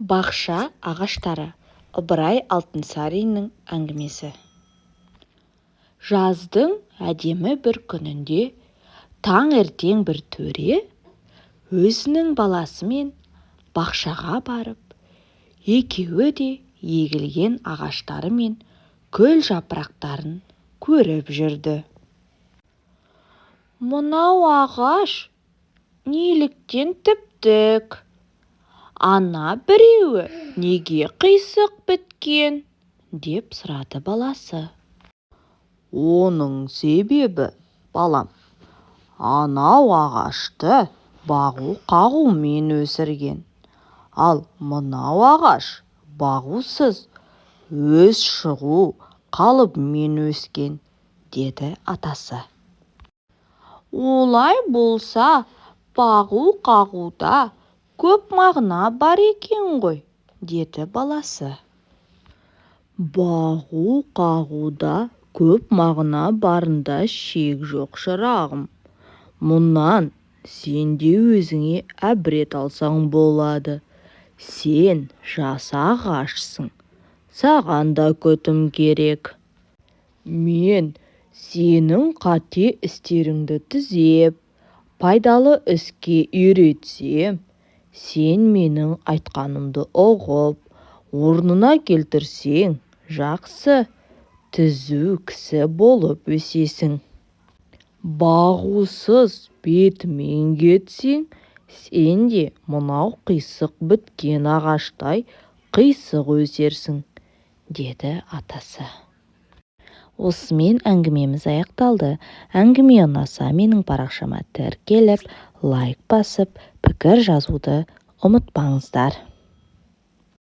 Бақша ағаштары. Ыбырай Алтынсариннің әңгімесі. Жаздың әдемі бір күнінде таңертең бір төре өзінің баласымен бақшаға барып, екеуі де егілген ағаштары мен гүл жапырақтарын көріп жүрді. «Мынау ағаш неліктен тіп-тік? Ана біреуі неге қисық біткен?» деп сұрады баласы. «Оның себебі, балам, анау ағашты бағу-қағумен өсірген, ал мынау ағаш бағусыз, өз шығу қалыбымен өскен», деді атасы. «Олай болса, бағу-қағуда көп мағына бар екен ғой», деді баласы. «Бағу-қағуда көп мағына барында шек жоқ, шырағым. Мұнан сен де өзіңе әбірет алсаң болады. Сен жас ағашсың, саған да күтім керек. Мен сенің қате істеріңді түзеп, пайдалы іске үйретсем, сен менің айтқанымды ұғып, орнына келтірсең, жақсы, түзу кісі болып өсесің. Бағусыз бетімен кетсең, сен де мынау қисық біткен ағаштай қисық өсерсің», деді атасы. Осымен әңгімеміз аяқталды. Әңгіме ұнаса менің парақшама тіркеліп, лайк басып, пікір жазуды ұмытпаңыздар.